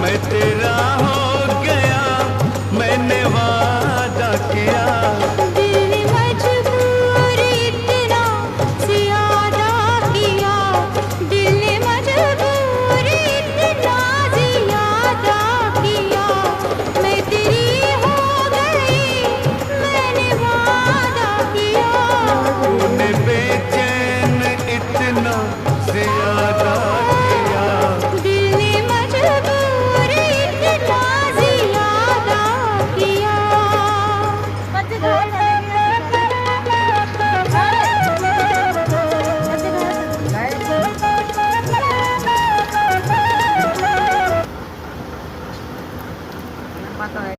मैं तेरा हो गया, मैंने वादा किया। दिल ने मजबूर इतना ज़्यादा किया, दिल ने मजबूर इतना ज़्यादा किया। मैं तेरी हो गई, मैंने वादा किया। तूने बेचैन इतना ज्यादा किया। दिल ने मजबूर इतना ज़्यादा किया।